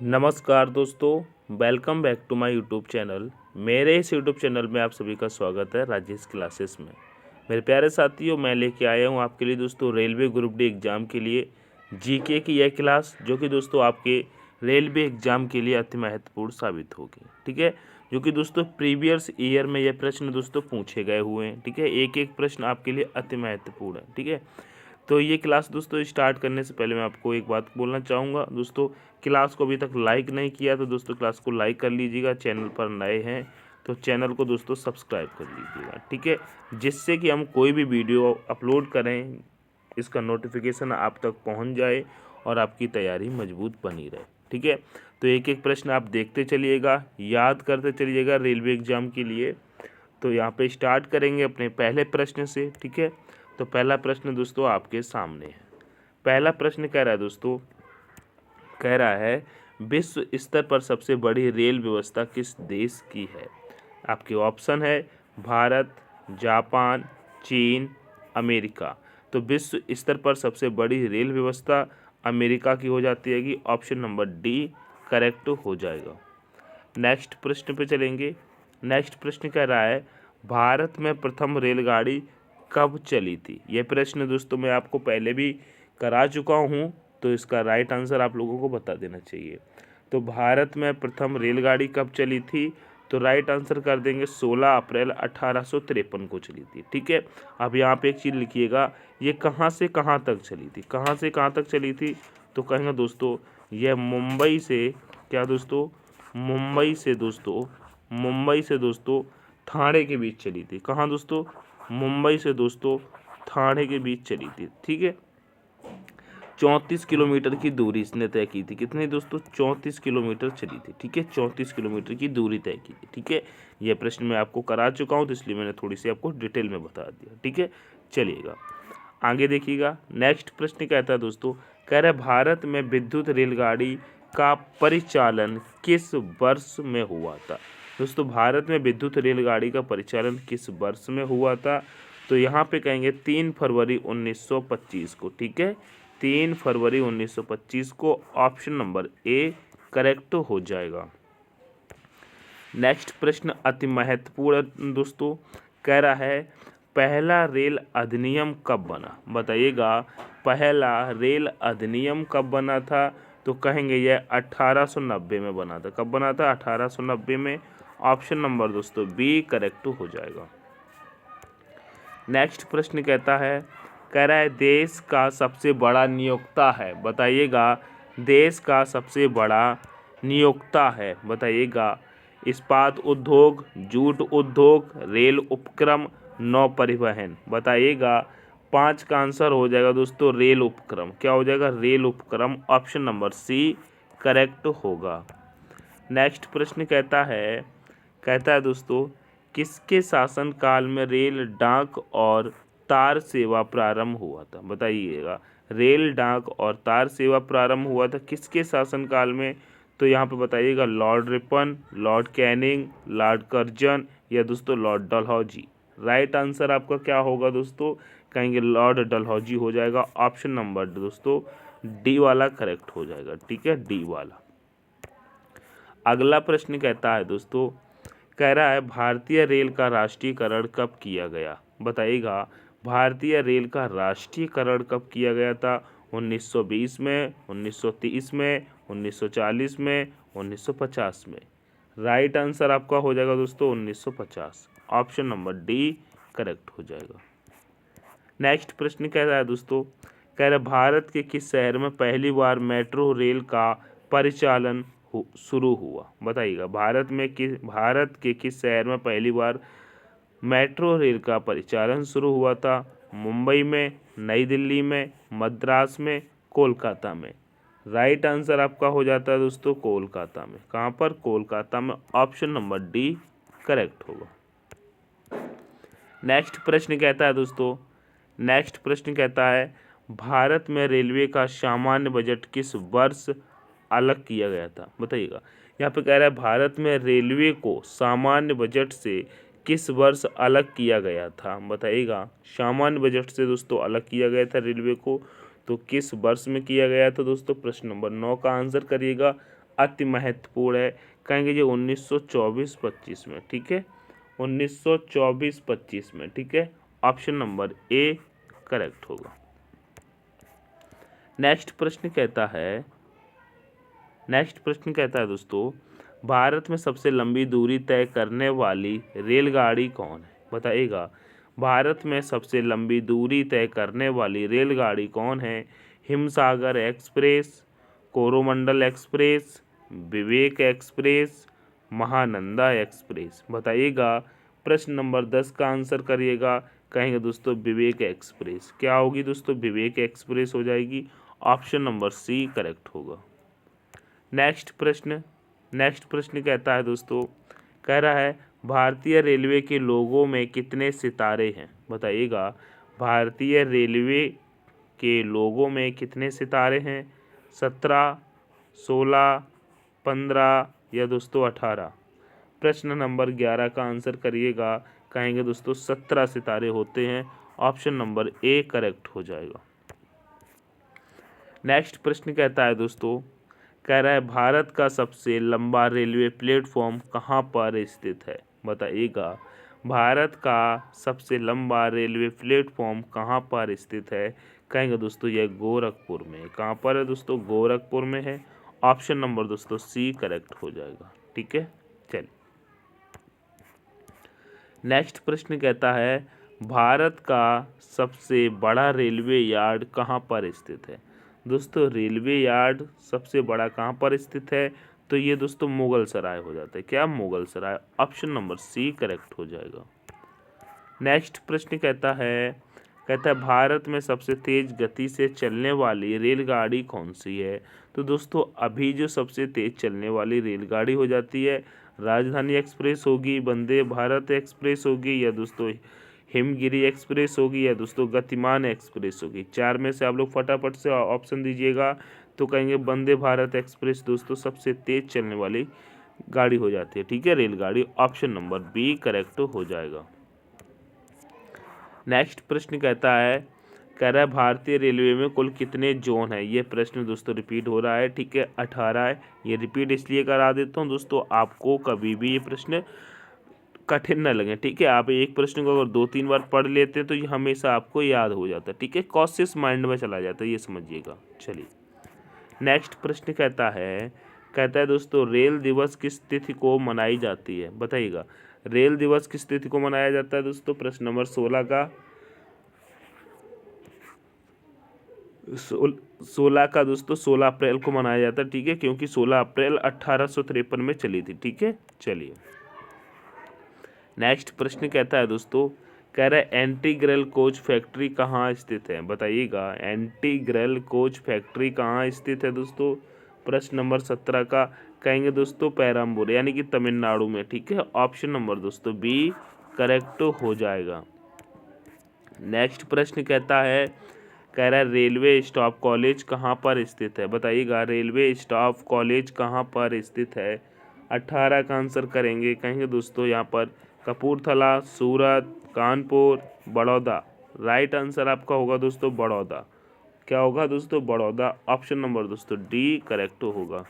नमस्कार दोस्तों, welcome back to my YouTube channel. मेरे इस यूट्यूब चैनल में आप सभी का स्वागत है राजेश क्लासेस में। मेरे प्यारे साथियों, मैं लेके आया हूँ आपके लिए दोस्तों रेलवे ग्रुप डी एग्ज़ाम के लिए जीके की यह क्लास, जो कि दोस्तों आपके रेलवे एग्ज़ाम के लिए अति महत्वपूर्ण साबित होगी। ठीक है, जो कि दोस्तों प्रीवियस ईयर में यह प्रश्न दोस्तों पूछे गए हुए हैं। ठीक है, एक एक प्रश्न आपके लिए अति महत्वपूर्ण है। ठीक है, तो ये क्लास दोस्तों स्टार्ट करने से पहले मैं आपको एक बात बोलना चाहूँगा दोस्तों, क्लास को अभी तक लाइक नहीं किया तो दोस्तों क्लास को लाइक कर लीजिएगा। चैनल पर नए हैं तो चैनल को दोस्तों सब्सक्राइब कर लीजिएगा। ठीक है, जिससे कि हम कोई भी वीडियो अपलोड करें इसका नोटिफिकेशन आप तक पहुंच जाए और आपकी तैयारी मजबूत बनी रहे। ठीक है, तो एक एक प्रश्न आप देखते चलिएगा, याद करते चलिएगा रेलवे एग्ज़ाम के लिए। तो यहाँ पे स्टार्ट करेंगे अपने पहले प्रश्न से। ठीक है, तो पहला प्रश्न दोस्तों आपके सामने है। पहला प्रश्न कह रहा है दोस्तों, कह रहा है विश्व स्तर पर सबसे बड़ी रेल व्यवस्था किस देश की है। आपके ऑप्शन है भारत, जापान, चीन, अमेरिका। तो विश्व स्तर पर सबसे बड़ी रेल व्यवस्था अमेरिका की हो जाती है कि ऑप्शन नंबर डी करेक्ट हो जाएगा। नेक्स्ट प्रश्न पे चलेंगे। नेक्स्ट प्रश्न कह रहा है भारत में प्रथम रेलगाड़ी कब चली थी। यह प्रश्न दोस्तों मैं आपको पहले भी करा चुका हूँ, तो इसका राइट आंसर आप लोगों को बता देना चाहिए। तो भारत में प्रथम रेलगाड़ी कब चली थी, तो राइट आंसर कर देंगे 16 अप्रैल 1853 को चली थी। ठीक है, अब यहाँ पे एक चीज़ लिखिएगा, ये कहाँ से कहाँ तक चली थी, कहाँ से कहाँ तक चली थी, तो कहेंगे दोस्तों यह मुंबई से, क्या दोस्तों, मुंबई से दोस्तों ठाणे के बीच चली थी। कहाँ दोस्तों, मुंबई से दोस्तों ठाणे के बीच चली थी। ठीक है, 34 किलोमीटर की दूरी इसने तय की थी। कितनी दोस्तों, 34 किलोमीटर चली थी। ठीक है, 34 किलोमीटर की दूरी तय की थी। ठीक है, यह प्रश्न मैं आपको करा चुका हूँ, तो इसलिए मैंने थोड़ी सी आपको डिटेल में बता दिया। ठीक है, चलिएगा आगे देखिएगा। नेक्स्ट प्रश्न कहता है दोस्तों, कह रहा है भारत में विद्युत रेलगाड़ी का परिचालन किस वर्ष में हुआ था। दोस्तों भारत में विद्युत रेलगाड़ी का परिचालन किस वर्ष में हुआ था, तो यहाँ पे कहेंगे 3 फरवरी 1925 को। ठीक है, 3 फरवरी 1925 को ऑप्शन नंबर ए करेक्ट हो जाएगा। नेक्स्ट प्रश्न अति महत्वपूर्ण दोस्तों, कह रहा है पहला रेल अधिनियम कब बना। बताइएगा पहला रेल अधिनियम कब बना था, तो कहेंगे यह 1890 में बना था। कब बना था, 1890 में। ऑप्शन नंबर दोस्तों बी करेक्ट हो जाएगा। नेक्स्ट प्रश्न कहता है, कह रहा है देश का सबसे बड़ा नियोक्ता है। बताइएगा देश का सबसे बड़ा नियोक्ता है, बताइएगा इस्पात उद्योग, जूट उद्योग, रेल उपक्रम, नौ परिवहन। बताइएगा 5 का आंसर हो जाएगा दोस्तों रेल उपक्रम। क्या हो जाएगा, रेल उपक्रम। ऑप्शन नंबर सी करेक्ट होगा। नेक्स्ट प्रश्न कहता है दोस्तों किसके शासनकाल में रेल, डाक और तार सेवा प्रारंभ हुआ था। बताइएगा रेल, डाक और तार सेवा प्रारंभ हुआ था किसके शासनकाल में, तो यहाँ पे बताइएगा Lord Ripon, Lord Canning, Lord Curzon या दोस्तों लॉर्ड डलहौजी। राइट आंसर आपका क्या होगा दोस्तों, कहेंगे लॉर्ड डलहौजी हो जाएगा। ऑप्शन नंबर दोस्तों डी वाला करेक्ट हो जाएगा। ठीक है, डी वाला। अगला प्रश्न कहता है दोस्तों, कह रहा है भारतीय रेल का राष्ट्रीयकरण कब किया गया। बताइएगा भारतीय रेल का राष्ट्रीयकरण कब किया गया था, 1920 में, 1930 में, 1940 में, 1950 में। राइट आंसर आपका हो जाएगा दोस्तों 1950। ऑप्शन नंबर डी करेक्ट हो जाएगा। नेक्स्ट प्रश्न कह रहा है दोस्तों, कह रहा है भारत के किस शहर में पहली बार मेट्रो रेल का परिचालन शुरू हुआ। बताइएगा भारत के किस शहर में पहली बार मेट्रो रेल का परिचालन शुरू हुआ था। मुंबई में, नई दिल्ली में, मद्रास में, कोलकाता में। राइट आंसर आपका हो जाता है दोस्तों कोलकाता में। कहाँ पर, कोलकाता में। ऑप्शन नंबर डी करेक्ट होगा। नेक्स्ट प्रश्न कहता है दोस्तों, नेक्स्ट प्रश्न कहता है भारत में रेलवे का सामान्य बजट किस वर्ष अलग किया गया था। बताइएगा यहाँ पे कह रहा है भारत में रेलवे को सामान्य बजट से किस वर्ष अलग किया गया था। बताइएगा सामान्य बजट से दोस्तों अलग किया गया था रेलवे को, तो किस वर्ष में किया गया था दोस्तों। प्रश्न नंबर 9 का आंसर करिएगा। अति महत्वपूर्ण है, कहेंगे जो 1924-25 में, ठीक है, 1924-25 में, ठीक है, ऑप्शन नंबर ए करेक्ट होगा। नेक्स्ट प्रश्न कहता है दोस्तों, भारत में सबसे लंबी दूरी तय करने वाली रेलगाड़ी कौन है? बताइएगा, भारत में सबसे लंबी दूरी तय करने वाली रेलगाड़ी कौन है? हिमसागर एक्सप्रेस, कोरोमंडल एक्सप्रेस, विवेक एक्सप्रेस, महानंदा एक्सप्रेस। बताइएगा, प्रश्न नंबर 10 का आंसर करिएगा। कहेंगे दोस्तों विवेक एक्सप्रेस। क्या होगी दोस्तों? विवेक एक्सप्रेस हो जाएगी। ऑप्शन नंबर सी करेक्ट होगा। नेक्स्ट प्रश्न कहता है दोस्तों, कह रहा है भारतीय रेलवे के लोगों में कितने सितारे हैं? बताइएगा, भारतीय रेलवे के लोगों में कितने सितारे हैं? 17, 16, 15 या दोस्तों 18? प्रश्न नंबर 11 का आंसर करिएगा। कहेंगे दोस्तों 17 सितारे होते हैं। ऑप्शन नंबर ए करेक्ट हो जाएगा। नेक्स्ट प्रश्न कहता है दोस्तों, कह रहा है भारत का सबसे लंबा रेलवे प्लेटफॉर्म कहाँ पर स्थित है? बताइएगा, भारत का सबसे लंबा रेलवे प्लेटफॉर्म कहाँ पर स्थित है? कहेंगे दोस्तों यह गोरखपुर में। कहाँ पर है दोस्तों? गोरखपुर में है। ऑप्शन नंबर दोस्तों सी करेक्ट हो जाएगा। ठीक है, चलिए नेक्स्ट प्रश्न कहता है भारत का सबसे बड़ा रेलवे यार्ड कहाँ पर स्थित है? दोस्तों रेलवे यार्ड सबसे बड़ा कहाँ पर स्थित है? तो ये दोस्तों मुगल सराय हो जाता है। क्या? मुगल सराय। ऑप्शन नंबर सी करेक्ट हो जाएगा। नेक्स्ट प्रश्न कहता है भारत में सबसे तेज गति से चलने वाली रेलगाड़ी कौन सी है? तो दोस्तों अभी जो सबसे तेज चलने वाली रेलगाड़ी हो जाती है राजधानी एक्सप्रेस होगी, वंदे भारत एक्सप्रेस होगी, या दोस्तों हिमगिरी एक्सप्रेस होगी, या दोस्तों गतिमान एक्सप्रेस होगी। चार में से आप लोग फटाफट से ऑप्शन दीजिएगा। तो कहेंगे वंदे भारत एक्सप्रेस दोस्तों सबसे तेज चलने वाली गाड़ी हो जाती है। ठीक है, रेलगाड़ी। ऑप्शन नंबर बी करेक्ट हो जाएगा। नेक्स्ट प्रश्न कह रहा है भारतीय रेलवे में कुल कितने जोन है? ये प्रश्न दोस्तों रिपीट हो रहा है। ठीक है, 18 है। ये रिपीट इसलिए करा देता हूँ दोस्तों, आपको कभी भी ये प्रश्न कठिन न लगे। ठीक है, आप एक प्रश्न को अगर 2-3 बार पढ़ लेते हैं तो ये हमेशा आपको याद हो जाता है। ठीक है, कॉन्शियस माइंड में चला जाता है, ये समझिएगा। चलिए नेक्स्ट प्रश्न कहता है दोस्तों रेल दिवस किस तिथि को मनाई जाती है? बताइएगा, रेल दिवस किस तिथि को मनाया जाता है दोस्तों? प्रश्न नंबर 16 का दोस्तों 16 अप्रैल को मनाया जाता है। ठीक है, क्योंकि 16 अप्रैल 1853 में चली थी। ठीक है, चलिए नेक्स्ट प्रश्न कहता है दोस्तों, कह रहा है एंटीग्रल कोच फैक्ट्री कहाँ स्थित है? बताइएगा, एंटीग्रल कोच फैक्ट्री कहाँ स्थित है दोस्तों? प्रश्न नंबर 17 का कहेंगे दोस्तों पेरम्बूर यानी कि तमिलनाडु में। ठीक है, ऑप्शन नंबर दोस्तों बी करेक्ट हो जाएगा। नेक्स्ट प्रश्न कह रहा है रेलवे स्टाफ कॉलेज कहाँ पर स्थित है? बताइएगा, रेलवे स्टाफ कॉलेज कहाँ पर स्थित है? 18 का आंसर करेंगे। कहेंगे दोस्तों यहाँ पर कपूरथला, सूरत, कानपुर, बड़ौदा। राइट आंसर आपका होगा दोस्तों बड़ौदा। क्या होगा दोस्तों? बड़ौदा। ऑप्शन नंबर दोस्तों डी करेक्ट होगा।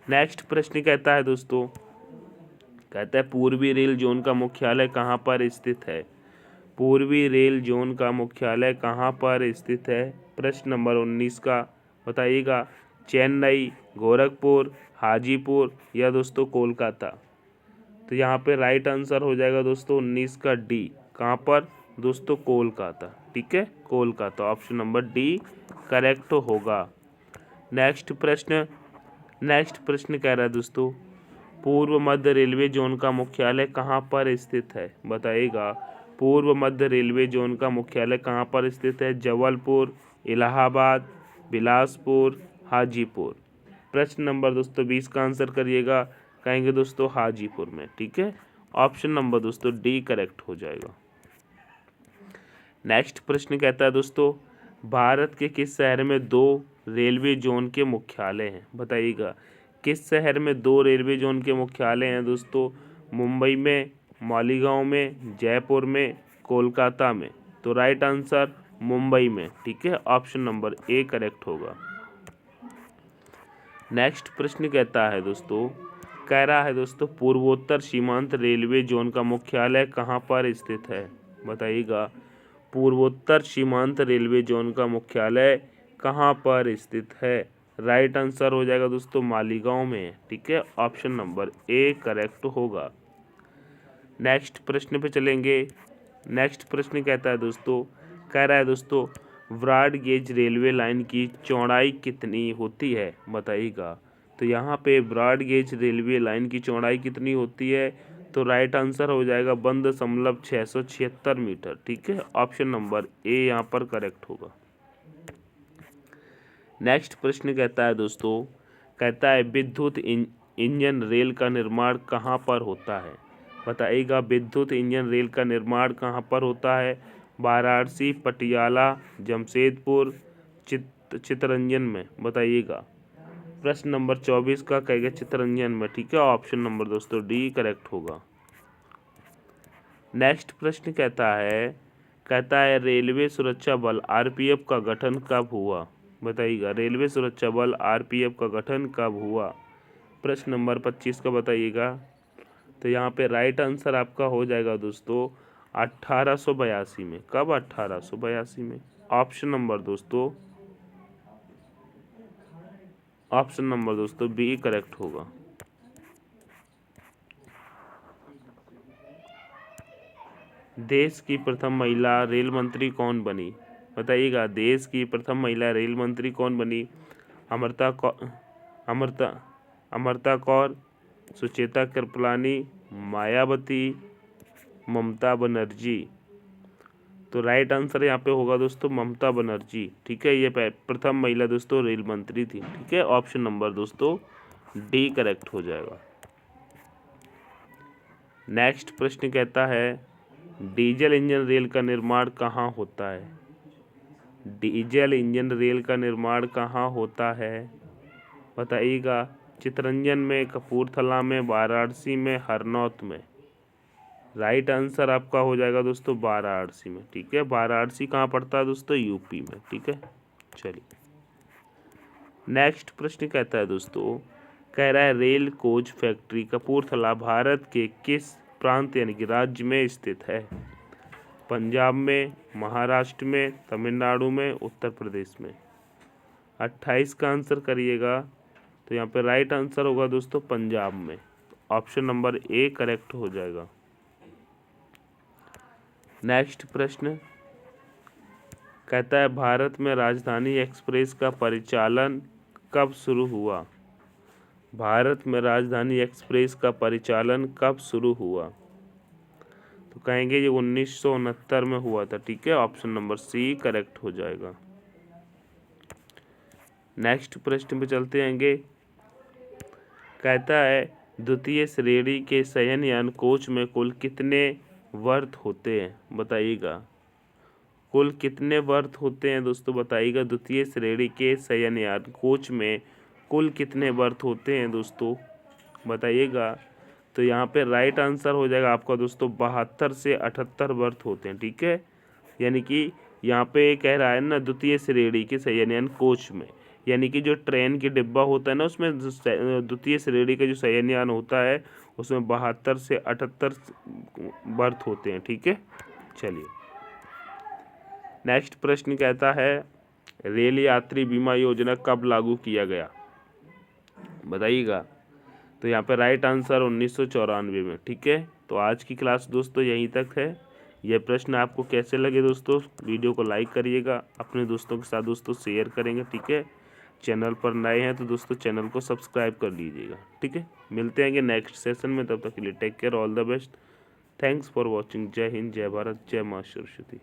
नेक्स्ट प्रश्न कहता है दोस्तों, पूर्वी रेल जोन का मुख्यालय कहाँ पर स्थित है? पूर्वी रेल जोन का मुख्यालय कहाँ पर स्थित है? प्रश्न नंबर 19 का बताइएगा, चेन्नई, गोरखपुर, हाजीपुर या दोस्तों कोलकाता? तो यहाँ पे राइट आंसर हो जाएगा दोस्तों 19 का डी। कहाँ पर दोस्तों? कोलकाता। ठीक है, Kolkata. Option number D correct होगा। नेक्स्ट प्रश्न कह रहा है दोस्तों पूर्व मध्य रेलवे जोन का मुख्यालय कहाँ पर स्थित है? बताइएगा, पूर्व मध्य रेलवे जोन का मुख्यालय कहाँ पर स्थित है? जबलपुर, इलाहाबाद, बिलासपुर, हाजीपुर। प्रश्न नंबर दोस्तों 20 का आंसर करिएगा। कहेंगे दोस्तों हाजीपुर में। ठीक है, ऑप्शन नंबर दोस्तों डी करेक्ट हो जाएगा। नेक्स्ट प्रश्न कहता है दोस्तों भारत के किस शहर में 2 रेलवे जोन के मुख्यालय हैं? बताइएगा, किस शहर में 2 रेलवे जोन के मुख्यालय हैं दोस्तों? मुंबई में, मालीगांव में, जयपुर में, कोलकाता में? तो राइट आंसर मुंबई में। ठीक है, ऑप्शन नंबर ए करेक्ट होगा। नेक्स्ट प्रश्न कहता है दोस्तों, कह रहा है दोस्तों, पूर्वोत्तर सीमांत रेलवे जोन का मुख्यालय कहाँ पर स्थित है? बताइएगा, पूर्वोत्तर सीमांत रेलवे जोन का मुख्यालय कहाँ पर स्थित है? राइट आंसर हो जाएगा दोस्तों मालीगांव में। ठीक है, ऑप्शन नंबर ए करेक्ट होगा। नेक्स्ट प्रश्न पे चलेंगे। नेक्स्ट प्रश्न कहता है दोस्तों, कह रहा है दोस्तों, ब्रॉड गेज रेलवे लाइन की चौड़ाई कितनी होती है? बताइएगा, तो यहाँ पे ब्रॉड गेज रेलवे लाइन की चौड़ाई कितनी होती है? तो राइट आंसर हो जाएगा 1.676 मीटर। ठीक है, ऑप्शन नंबर ए यहाँ पर करेक्ट होगा। नेक्स्ट प्रश्न कहता है दोस्तों, कहता है विद्युत इंजन रेल का निर्माण कहाँ पर होता है? बताइएगा, विद्युत इंजन रेल का निर्माण कहाँ पर होता है? वाराणसी, पटियाला, जमशेदपुर, चित्तरंजन में। बताइएगा, प्रश्न नंबर 24 का कहेगा चित्तरंजन में। ठीक है, ऑप्शन नंबर दोस्तों डी करेक्ट होगा। नेक्स्ट प्रश्न कहता है रेलवे सुरक्षा बल आरपीएफ का गठन कब हुआ? बताइएगा, रेलवे सुरक्षा बल आरपीएफ का गठन कब हुआ? प्रश्न नंबर 25 का बताइएगा। तो यहाँ पे राइट आंसर आपका हो जाएगा दोस्तों 1882 में। कब? 1882 में। ऑप्शन नंबर दोस्तों बी करेक्ट होगा। देश की प्रथम महिला रेल मंत्री कौन बनी? बताइएगा, देश की प्रथम महिला रेल मंत्री कौन बनी? अमृता कौर, सुचेता कृपलानी, मायावती, ममता बनर्जी। तो राइट आंसर यहाँ पे होगा दोस्तों ममता बनर्जी। ठीक है, ये प्रथम महिला दोस्तों रेल मंत्री थी। ठीक है, ऑप्शन नंबर दोस्तों डी करेक्ट हो जाएगा। नेक्स्ट प्रश्न कहता है, डीजल इंजन रेल का निर्माण कहाँ होता है? डीजल इंजन रेल का निर्माण कहाँ होता है? बताइएगा, चित्तरंजन में, कपूरथला में, वाराणसी में, हरनौत में। राइट आंसर आपका हो जाएगा दोस्तों वाराणसी में। ठीक है, वाराणसी कहाँ पड़ता है दोस्तों? यूपी में। ठीक है, चलिए नेक्स्ट प्रश्न कहता है दोस्तों, कह रहा है rail coach factory Kapurthala Bharat के किस प्रांत यानी कि राज्य में स्थित है? पंजाब में, महाराष्ट्र में, तमिलनाडु में, उत्तर प्रदेश में। 28 का आंसर करिएगा। तो यहाँ पे राइट आंसर होगा दोस्तों पंजाब में। ऑप्शन नंबर ए करेक्ट हो जाएगा। नेक्स्ट प्रश्न कहता है, भारत में राजधानी एक्सप्रेस का परिचालन कब शुरू हुआ? भारत में राजधानी एक्सप्रेस का परिचालन कब शुरू हुआ? तो कहेंगे ये 1969 में हुआ था। ठीक है, ऑप्शन नंबर सी करेक्ट हो जाएगा। नेक्स्ट प्रश्न पे चलते आएंगे। कहता है, द्वितीय श्रेणी के शयनयान कोच में कुल कितने वर्थ होते हैं? बताइएगा, कुल कितने वर्थ होते हैं दोस्तों? बताइएगा, द्वितीय श्रेणी के शयनयान कोच में कुल कितने वर्थ होते हैं दोस्तों? बताइएगा। तो यहाँ पे राइट आंसर हो जाएगा आपका दोस्तों 72 से 78 वर्थ होते हैं। ठीक है, यानी कि यहाँ पे कह रहा है ना द्वितीय श्रेणी के शयनयान कोच में, यानी कि जो ट्रेन की डिब्बा होता है ना उसमें द्वितीय श्रेणी का जो शयनयान होता है उसमें 72 से 78 बर्थ होते हैं। ठीक है, चलिए नेक्स्ट प्रश्न कहता है, रेल यात्री बीमा योजना कब लागू किया गया? बताइएगा। तो यहाँ पे राइट आंसर 1994 में। ठीक है, तो आज की क्लास दोस्तों यहीं तक है। यह प्रश्न आपको कैसे लगे दोस्तों? वीडियो को लाइक करिएगा, अपने दोस्तों के साथ दोस्तों शेयर करेंगे। ठीक है, चैनल पर नए हैं तो दोस्तों चैनल को सब्सक्राइब कर लीजिएगा। ठीक है, मिलते हैं नेक्स्ट सेशन में, तब तक के लिए take care, all the best, thanks for watching. जय हिंद, जय भारत, जय मां सरस्वती।